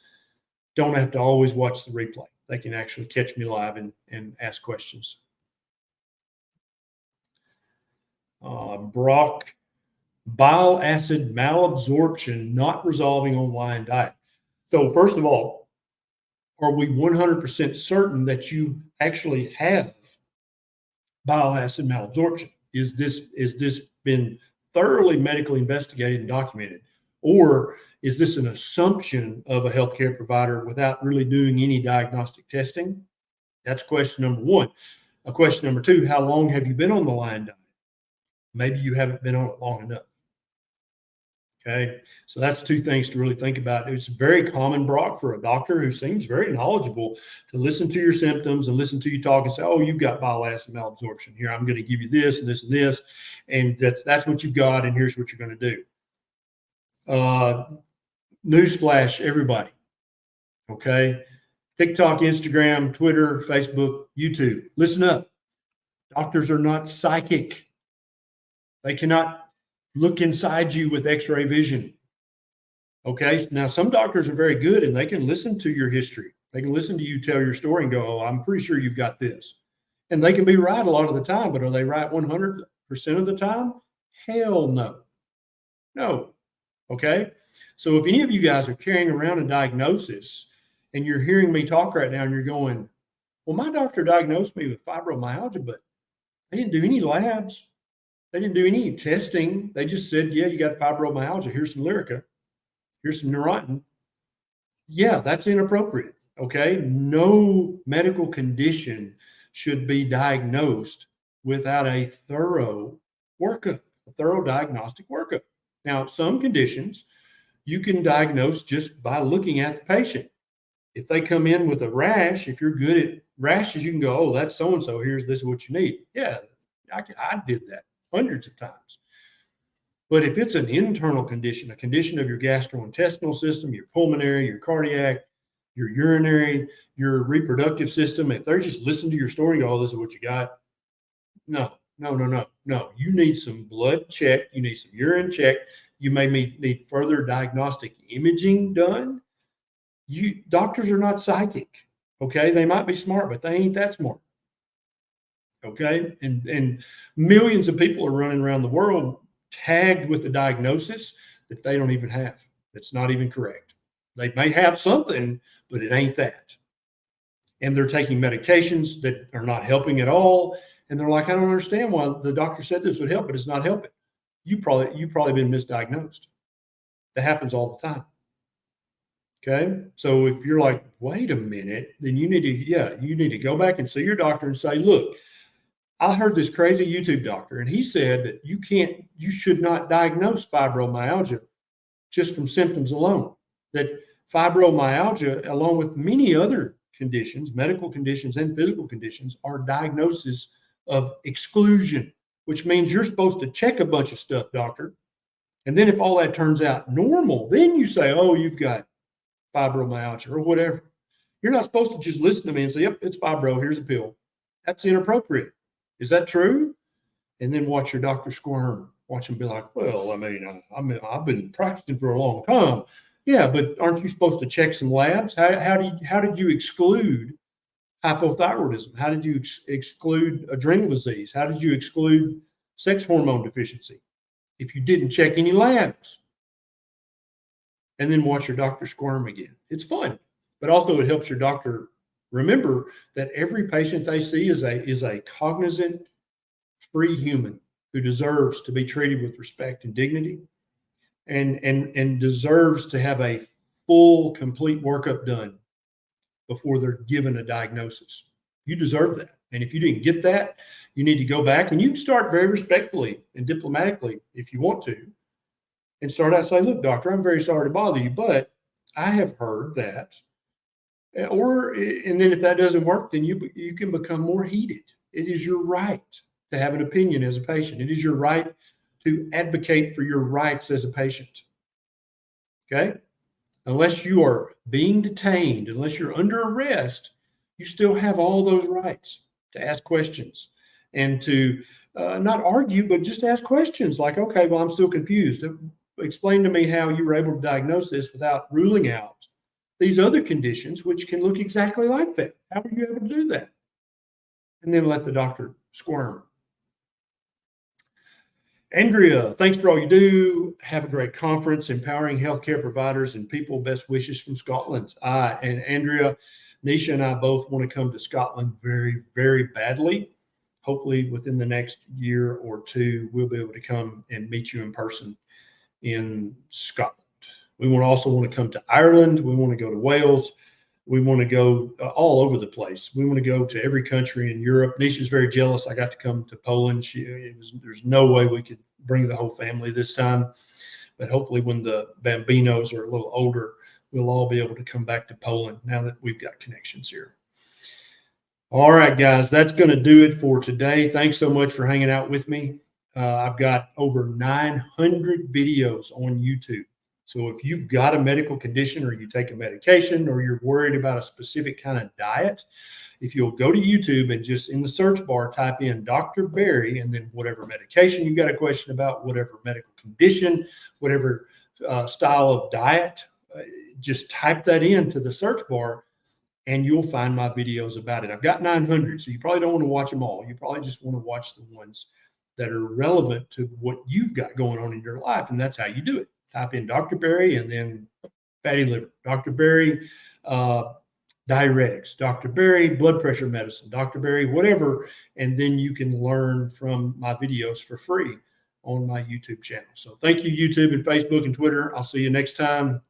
don't have to always watch the replay. They can actually catch me live and ask questions. Brock, bile acid malabsorption not resolving on lion diet. So first of all, are we 100% certain that you actually have bile acid malabsorption? Is this been thoroughly medically investigated and documented? Or is this an assumption of a healthcare provider without really doing any diagnostic testing? That's question number one. Question number two, how long have you been on the lion diet? Maybe you haven't been on it long enough. Okay, so that's two things to really think about. It's very common, Brock, for a doctor who seems very knowledgeable to listen to your symptoms and listen to you talk and say, oh, you've got bile acid malabsorption. Here, I'm going to give you this and this and this. And that's what you've got, and here's what you're going to do. Newsflash, everybody. Okay, TikTok, Instagram, Twitter, Facebook, YouTube. Listen up. Doctors are not psychic. They cannot look inside you with x-ray vision. Okay. Now, some doctors are very good and they can listen to your history. They can listen to you tell your story and go, oh, I'm pretty sure you've got this. And they can be right a lot of the time, but are they right 100% of the time? Hell no. No. Okay. So if any of you guys are carrying around a diagnosis and you're hearing me talk right now and you're going, well, my doctor diagnosed me with fibromyalgia, but they didn't do any labs. They didn't do any testing. They just said, yeah, you got fibromyalgia. Here's some Lyrica. Here's some Neurontin. Yeah, that's inappropriate. Okay. No medical condition should be diagnosed without a thorough workup, a thorough diagnostic workup. Now, some conditions you can diagnose just by looking at the patient. If they come in with a rash, if you're good at rashes, you can go, oh, that's so-and-so. This is what you need. Yeah, I did that hundreds of times. But if it's an internal condition, a condition of your gastrointestinal system, your pulmonary, your cardiac, your urinary, your reproductive system, if they're just listening to your story and go, oh, this is what you got. No. You need some blood checked. You need some urine checked. You may need further diagnostic imaging done. Doctors are not psychic. Okay. They might be smart, but they ain't that smart. Okay. And millions of people are running around the world tagged with a diagnosis that they don't even have. That's not even correct. They may have something, but it ain't that. And they're taking medications that are not helping at all. And they're like, I don't understand why the doctor said this would help, but it's not helping. You've probably been misdiagnosed. That happens all the time. Okay. So if you're like, wait a minute, then you need to go back and see your doctor and say, look, I heard this crazy YouTube doctor, and he said that you should not diagnose fibromyalgia just from symptoms alone. That fibromyalgia, along with many other conditions, medical conditions and physical conditions, are diagnoses of exclusion, which means you're supposed to check a bunch of stuff, doctor. And then if all that turns out normal, then you say, oh, you've got fibromyalgia or whatever. You're not supposed to just listen to me and say, yep, it's fibro, here's a pill. That's inappropriate. Is that true? And then watch your doctor squirm. Watch him be like, well, I mean, I've been practicing for a long time. Yeah, but aren't you supposed to check some labs? How did you exclude hypothyroidism? How did you exclude adrenal disease? How did you exclude sex hormone deficiency if you didn't check any labs? And then watch your doctor squirm again. It's fun, but also it helps your doctor remember that every patient they see is a cognizant, free human who deserves to be treated with respect and dignity, and deserves to have a full, complete workup done before they're given a diagnosis. You deserve that. And if you didn't get that, you need to go back, and you can start very respectfully and diplomatically if you want to, and start out saying, look, doctor, I'm very sorry to bother you, but I have heard that. And then if that doesn't work, then you can become more heated. It is your right to have an opinion as a patient. It is your right to advocate for your rights as a patient. Okay? Unless you are being detained, unless you're under arrest, you still have all those rights to ask questions and to not argue, but just ask questions like, okay, well, I'm still confused. Explain to me how you were able to diagnose this without ruling out these other conditions, which can look exactly like that. How are you able to do that? And then let the doctor squirm. Andrea, thanks for all you do. Have a great conference, empowering healthcare providers and people. Best wishes from Scotland. And Andrea, Nisha and I both want to come to Scotland very, very badly. Hopefully within the next year or two, we'll be able to come and meet you in person in Scotland. We also want to come to Ireland. We want to go to Wales. We want to go all over the place. We want to go to every country in Europe. Nisha's very jealous. I got to come to Poland. There's no way we could bring the whole family this time. But hopefully when the Bambinos are a little older, we'll all be able to come back to Poland now that we've got connections here. All right, guys, that's going to do it for today. Thanks so much for hanging out with me. I've got over 900 videos on YouTube. So if you've got a medical condition or you take a medication or you're worried about a specific kind of diet, if you'll go to YouTube and just in the search bar type in Dr. Berry and then whatever medication you got a question about, whatever medical condition, whatever style of diet, just type that into the search bar and you'll find my videos about it. I've got 900, so you probably don't want to watch them all. You probably just want to watch the ones that are relevant to what you've got going on in your life, and that's how you do it. Type in Dr. Berry and then fatty liver, Dr. Berry, diuretics, Dr. Berry, blood pressure medicine, Dr. Berry, whatever, and then you can learn from my videos for free on my YouTube channel. So thank you, YouTube and Facebook and Twitter. I'll see you next time.